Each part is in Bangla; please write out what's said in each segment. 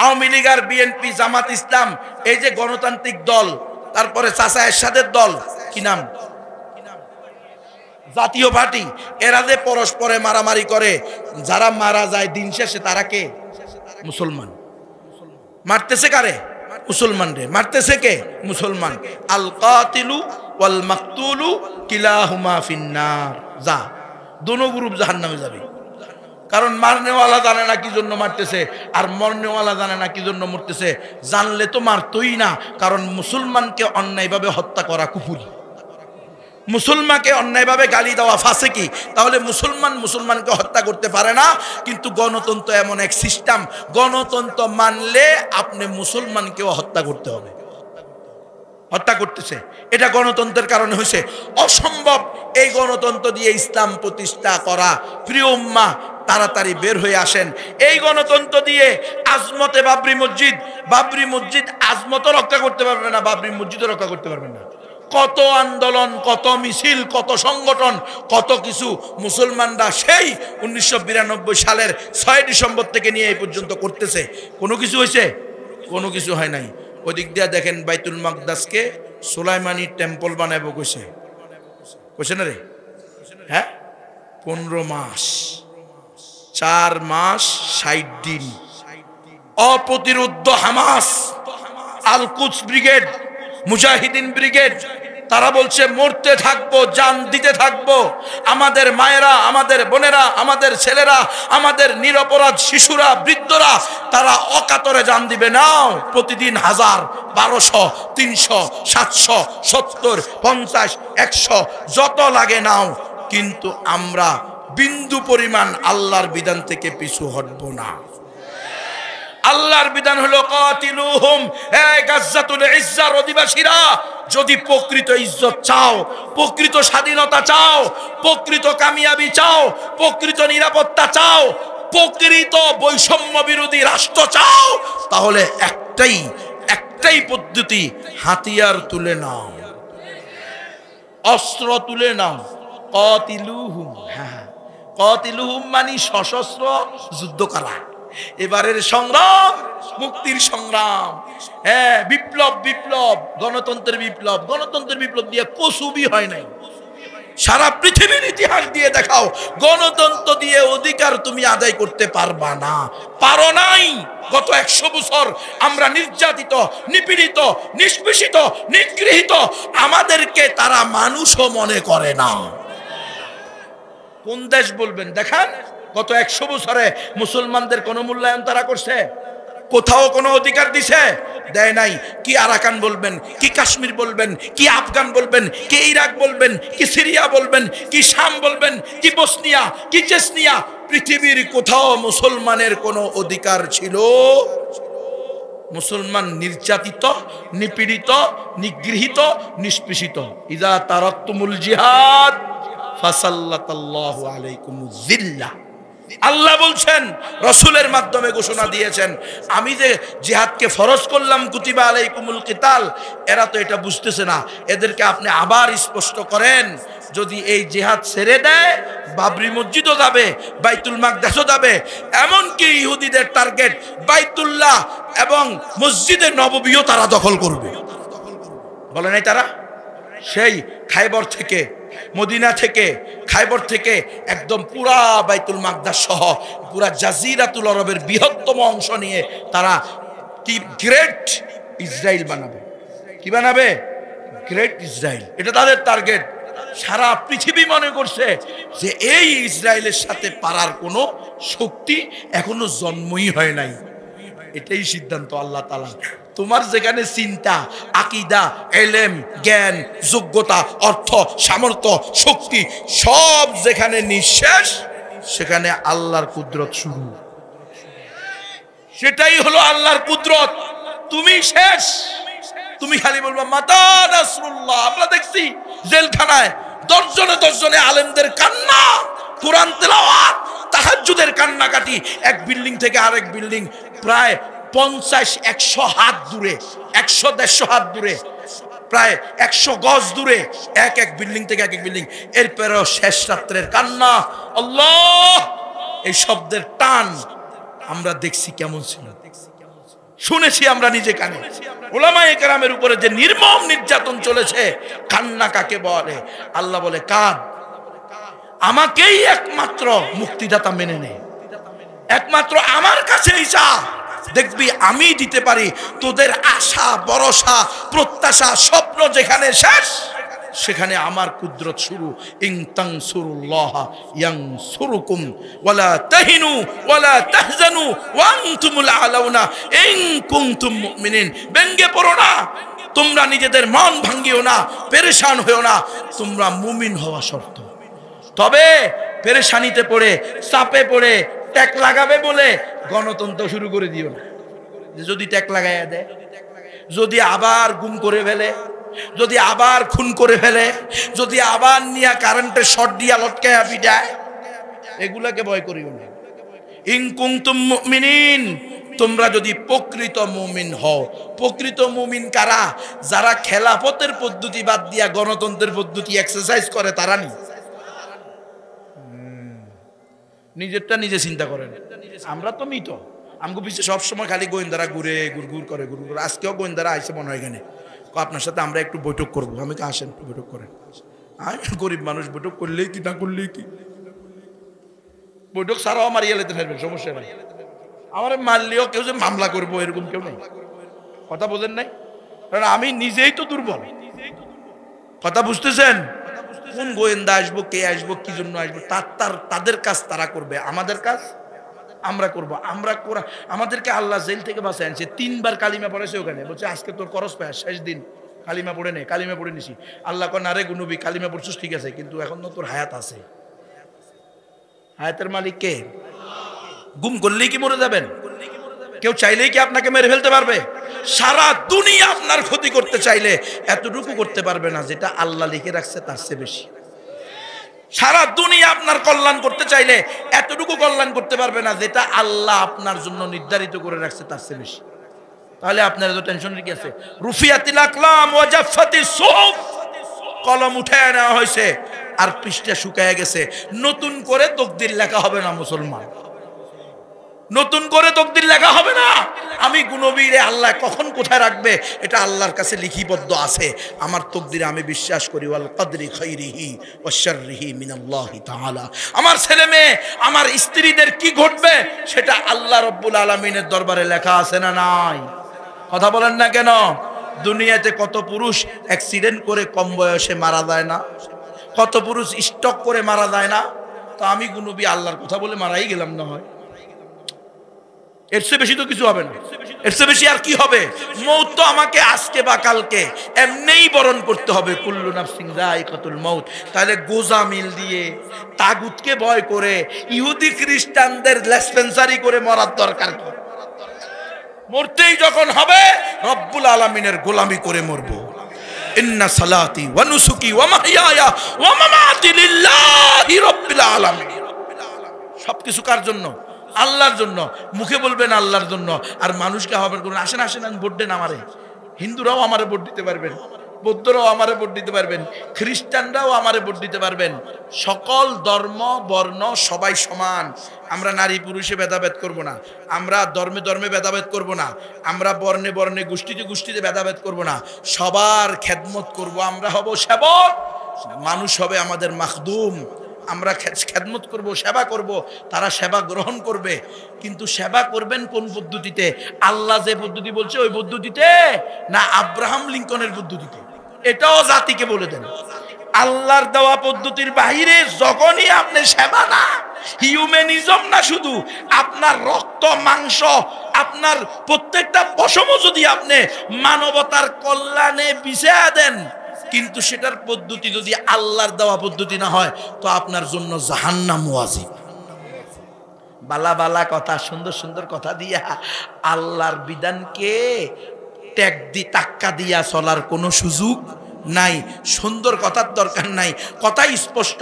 আওয়ামী লীগ আর বিএনপি জামাত ইসলাম এই যে গণতান্ত্রিক দল, তারপরে চাচা এরশাদের দল, কি নাম, জাতীয় পার্টি, এরা যে পরস্পরে মারামারি করে, যারা মারা যায় দিন শেষে তারা কে? মুসলমান। মারতেছে কারে? মুসলমান রে। মারতেছে কে? মুসলমান। আল কাতিলু ওয়াল মাকতুলু কিলাহুমা ফিন্নার। যা, দোনো গ্রুপ জাহান্নামে যাবে। কারণ মারনেওয়ালা জানে না কি জন্য মারতেছে, আর মরনেওয়ালা জানে না কি জন্য মরতেছে। জানলে তো মারতই না, কারণ মুসলমানকে অন্যায়ভাবে হত্যা করা কুফরি, মুসলমানকে অন্যায়ভাবে গালি দেওয়া ফাসিকি। তাহলে মুসলমানকে হত্যা করতে পারে না। কিন্তু গণতন্ত্র এমন এক সিস্টেম, গণতন্ত্র মানলে আপনি মুসলমানকেও হত্যা করতে হবে। হত্যা করতেছে, এটা গণতন্ত্রের কারণে হয়েছে। অসম্ভব এই গণতন্ত্র দিয়ে ইসলাম প্রতিষ্ঠা করা। প্রিয় উম্মাহ, তাড়াতাড়ি বের হয়ে আসেন। এই গণতন্ত্র দিয়ে আজমতে বাবরি মসজিদ আজমতও রক্ষা করতে পারবে না, বাবরি মসজিদও রক্ষা করতে পারবে না। কত আন্দোলন, কত মিছিল, কত সংগঠন, কত কিছু মুসলমানরা সেই 1992 সালের 6 ডিসেম্বর থেকে নিয়ে এই পর্যন্ত করতেছে। কোনো কিছু হয়েছে? কোনো কিছু হয় নাই। ওই দিক দিয়ে দেখেন, বাইতুল মাকদাসকে সুলাইমানি টেম্পল বানাবো কইছে না রে? হ্যাঁ, 15 মাস, 4 মাস 60 দিন অপ্রতিরোধ্য হামাস, আল কুদস ব্রিগেড, মুজাহিদিন ব্রিগেড, তারা বলছে মরতে থাকবো, জান দিতে থাকবো। আমাদের মায়েরা, আমাদের বোনেরা, আমাদের ছেলেরা, আমাদের নিরপরাধ শিশুরা, বৃদ্ধরা, তারা অকাতরে জান দিবে। নাও, প্রতিদিন 1000, 1200, 300, 700, 70, 50, 100 যত লাগে নাও, কিন্তু আমরা বিন্দু পরিমাণ আল্লাহর বিধান থেকে পিছু হটবো না। আল্লাহর বিধান হলো কাতিলুহুম। এই গাজ্জাতুল ইজ্জার অধিবাসীরা, যদি প্রকৃত ইজ্জত চাও, প্রকৃত স্বাধীনতা চাও, প্রকৃত কামিয়াবি চাও, প্রকৃত নিরাপত্তা চাও, প্রকৃত বৈষম্য বিরোধী রাষ্ট্র চাও, তাহলে একটাই পদ্ধতি, হাতিয়ার তুলে নাও, অস্ত্র তুলে নাও। কাতিলুহুম, হ্যাঁ, কাতিলুহুম মানে সশস্ত্র যুদ্ধ করা। এবারের সংগ্রাম মুক্তির সংগ্রাম। হ্যাঁ, বিপ্লব, গণতন্ত্রের বিপ্লব দিয়ে কসুবি হয় নাই। সারা পৃথিবীর ইতিহাস দিয়ে দেখাও, গণতন্ত্র দিয়ে অধিকার তুমি আদায় করতে পারবা না, পারো নাই। গত 100 বছর আমরা নির্যাতিত, নিপীড়িত, নিষ্পেষিত, নিগৃহীত। আমাদেরকে তারা মানুষও মনে করে না। কোন দেশ বলবেন দেখান? গত 100 বছরে মুসলমানদের কোন মূল্যায়ন তারা করছে? কোথাও কোনো অধিকার দিছে? দেয় নাই। কি আরাকান বলবেন, কি কাশ্মীর বলবেন, কি আফগান বলবেন, কি ইরাক বলবেন, কি সিরিয়া বলবেন, কি শাম বলবেন, কি বসনিয়া, কি চেচনিয়া, পৃথিবীর কোথাও মুসলমানের কোনো অধিকার ছিল? মুসলমান নির্যাতিত, নিপীড়িত, নিগৃহীত, নিষ্পেষিত। ইযা তারাকতুমুল জিহাদ ফাসাল্লাতাল্লাহু আলাইকুমুজ জিল্লাহ। আল্লাহ বলছেন, রাসূলের মাধ্যমে ঘোষণা দিয়েছেন, আমি যে জিহাদকে ফরজ করলাম, কুতিবা আলাইকুমুল কিতাল, এরা তো এটা বুঝতেছে না। এদেরকে আপনি আবার স্পষ্ট করেন, যদি এই জিহাদ ছেড়ে দেয়, বাবরি মসজিদও যাবে, বাইতুল মাকদাসও যাবে, এমনকি ইহুদিদের টার্গেট বাইতুল্লাহ এবং মসজিদে নববীও তারা দখল করবে। বলে নাই তারা? সেই খাইবর থেকে, মদিনা থেকে, খাইবর থেকে একদম পুরা বাইতুল মাকদাস সহ পুরা জাজিরাতুল আরবের বৃহত্তম অংশ নিয়ে তারা কি গ্রেট ইসরায়েল বানাবে। কি বানাবে? Great Israel. এটা তাদের টার্গেট। সারা পৃথিবী মনে করছে যে এই ইসরায়েলের সাথে পারার কোনো শক্তি এখনো জন্মই হয় নাই। এটাই সিদ্ধান্ত আল্লাহ তাআলা। তোমার যেখানে চিন্তা, আকীদা, ইলম, জ্ঞান, যোগ্যতা, অর্থ, সামর্থ্য, শক্তি সব যেখানে নিঃশেষ, সেখানে আল্লাহর কুদরত শুরু। সেটাই হলো আল্লাহর কুদরত। তুমি শেষ, তুমি খালি বলবা মাতা নাসরুল্লাহ। আমরা দেখছি জেলখানায় 10 জনে আলেমদের কান্না, কোরআন তেলাওয়াত, তাহাজ্জুদের কান্নাকাটি, এক বিল্ডিং থেকে আরেক বিল্ডিং প্রায় 50-100 হাত দূরে, 100-150 হাত দূরে, প্রায় 100 গজ দূরে, এক বিল্ডিং থেকে এক বিল্ডিং। এরপরেও শেষ রাত্রের কান্না, আল্লাহ, এই শব্দের টান আমরা দেখছি কেমন ছিল। শুনেছি আমরা নিজে কানে উলামায়ে কেরামের উপরে যে নির্মম নির্যাতন চলেছে। কান্না কাকে বলে? আল্লাহ বলে কাঁদ, আমাকেই একমাত্র মুক্তিদাতা মেনে নে, একমাত্র আমার কাছেই চা, দেখবি আমি দিতে পারি। তোদের আশা ভরসা প্রত্যাশা স্বপ্ন যেখানে শেষ, সেখানে আমার কুদরত শুরু। ইন তানসুরুল্লাহ ইয়ানসুরুকুম ওয়ালা তাহিনু ওয়ালা তাহজানু ওয়া আনতুমুল আলাউনা ইন কুনতুম মুমিনিন। ব্যঙ্গে পড়ো না, তোমরা নিজেদের মন ভাঙিও না, পেরেশান হইও না, তোমরা মুমিন হওয়া শর্ত। তবে পেরেশানিতে পড়ে চাপে পড়ে ট্যাক লাগাবে বলে গণতন্ত্র শুরু করে দিও না। যদি ট্যাক লাগাইয়া দেয়, যদি আবার গুম করে ফেলে, যদি আবার খুন করে ফেলে, যদি আবার নিয়া কারেন্টের শর্ট দিয়া লটকায়া পিটায়, এগুলাকে ভয় করিও না। ইন কুনতুম মুমিনিন, তোমরা যদি প্রকৃত মুমিন হও। প্রকৃত মুমিন কারা? যারা খেলাফতের পদ্ধতি বাদ দিয়া গণতন্ত্রের পদ্ধতি এক্সারসাইজ করে, তারা নি। নিজেরটা নিজে চিন্তা করেন। আমরা তো মৃত, আমগো পিছিয়ে সবসময় খালি গোয়েন্দারা ঘুরে ঘুরঘুর করে ঘুরঘুর করে। আজকেও গোয়েন্দারা আইসে মনে হয় এখানে, আপনার সাথে আমরা একটু বৈঠক করবো। আমি কে আসেন একটু বৈঠক করেন। আমি গরিব মানুষ, বৈঠক করলেই কি না করলেই কি, বৈঠক ছাড়াও আমার ইয়েলেতে ফেলবেন, সমস্যা নেই। আমার মারলেও কেউ যে মামলা করবো এরকম কেউ নেই। কথা বোঝেন নাই? কারণ আমি নিজেই তো দুর্বল। কথা বুঝতেছেন? কোন গোয়েন্দা আসবো, কে আসবো, কি জন্য আসবো, তাদের কাজ তারা করবে, আমাদের কাজ আমরা করবো। আমাদেরকে আল্লাহ জেল থেকে বাঁচায় আনছে। 3 বার কালিমা পড়েছে ওখানে, বলছে আজকে তোর করস পায়, শেষ দিন কালিমা পড়ে নে। কালিমা পড়ে নিছি। আল্লাহ কয় না রে গুনবি, কালিমা পড়ছিস ঠিক আছে, কিন্তু এখন তো তোর হায়াত আছে। হায়াতের মালিক কে? গুম করলেই কি মরে যাবেন? কেউ চাইলেই কি আপনাকে মেরে ফেলতে পারবে? সারা দুনিয়া আপনার ক্ষতি করতে চাইলে এতটুকু করতে পারবে না যেটা আল্লাহ লিখে রাখছে তার চেয়ে বেশি। সারা দুনিয়া আপনার কল্যাণ করতে চাইলে এতটুকু কল্যাণ করতে পারবে না যেটা আল্লাহ আপনার জন্য নির্ধারিত করে রাখছে তার চেয়ে বেশি। তাহলে আপনার এত টেনশন কি আছে? রুফিয়াতিল আকলাম ওয়া জাফফাতিস সুহুফ, কলম উঠায় নেওয়া হয়েছে আর পৃষ্ঠা শুকায় গেছে। নতুন করে তকদির লেখা হবে না মুসলমান, নতুন করে তকদির লেখা হবে না। আমি গুণবীরে আল্লাহ কখন কোথায় রাখবে এটা আল্লাহর কাছে লিখিবদ্ধ আছে। আমার তকদিরে আমি বিশ্বাস করি, ওয়াল কদরি খাইরিহি ওয়া শাররিহি মিনাল্লাহি তাআলা। আমার ছেলে মেয়ে, আমার স্ত্রীদের কি ঘটবে সেটা আল্লাহ রাব্বুল আলামিনের দরবারে লেখা আছে না নাই? কথা বলেন না কেন? দুনিয়াতে কত পুরুষ অ্যাক্সিডেন্ট করে কম বয়সে মারা যায় না? কত পুরুষ স্ট্রোক করে মারা যায় না? তো আমি গুণবী আল্লাহর কথা বলে মারাই গেলাম না হয়। এর চেয়ে বেশি তো কিছু হবে না। এর চেয়ে বেশি আর কি হবে? মৌত তো আমাকে আজকে বা কালকে এমনিই বরণ করতে হবে। কুল্লু নাফসিন যায়িকাতুল মৌত। তাহলে গোজা মিল দিয়ে তাগুতকে ভয় করে ইহুদি খ্রিস্টানদের লেসপেন্সারি করে মরার দরকার কি? মরতেই যখন হবে রব্বুল আলামিনের গোলামি করে মরবো। ইন্না সালাতি ওয়া নুসুকি ওয়া মাহইয়ায়া ওয়া মামাতি লিল্লাহি রাব্বিল আলামিন। সবকিছু কার জন্য? আল্লাহর জন্য। মুখে বলবেন আল্লাহর জন্য, আর মানুষকে আহ্বান করবেন আসেন আসেন ভোট দেন আমারে। হিন্দুরাও আমারে ভোট দিতে পারবেন, বৌদ্ধরাও আমারে ভোট দিতে পারবেন, খ্রিস্টানরাও আমারে ভোট দিতে পারবেন। সকল ধর্ম বর্ণ সবাই সমান। আমরা নারী পুরুষে ভেদাভেদ করব না, আমরা ধর্মে ধর্মে ভেদাভেদ করব না, আমরা বর্ণে বর্ণে গোষ্ঠীতে গোষ্ঠীতে ভেদাভেদ করব না। সবার খেদমত করব। আমরা হব সেবক, মানুষ হবে আমাদের মাখদুম। আমরা খেদমত করব, সেবা করব, তারা সেবা গ্রহণ করবে। কিন্তু সেবা করবেন কোন পদ্ধতিতে? আল্লাহ যে পদ্ধতি বলছে ওই পদ্ধতিতে, না আব্রাহাম লিঙ্কনের পদ্ধতিতে? এটাও জাতিকে বলে দেন। আল্লাহর দেওয়া পদ্ধতির বাহিরে যখনই আপনি সেবা না, হিউম্যানিজম না, শুধু আপনার রক্ত মাংস, আপনার প্রত্যেকটা পশম যদি আপনি মানবতার কল্যাণে বিছিয়ে দেন, কিন্তু সেটার পদ্ধতি যদি আল্লাহর দেওয়া পদ্ধতি না হয়, তো আপনার জন্য জাহান্নাম ওয়াজিব। বালা বালা কথা, সুন্দর সুন্দর কথা দিয়া আল্লাহর বিধানকে টাক্কা দিয়া চলার কোনো সুযোগ নাই। সুন্দর কথার দরকার নাই, কথাই স্পষ্ট।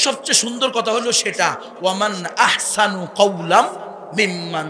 সবচেয়ে সুন্দর কথা হলো সেটা, ওয়ামান আহসানু কাওলাম মিম্মান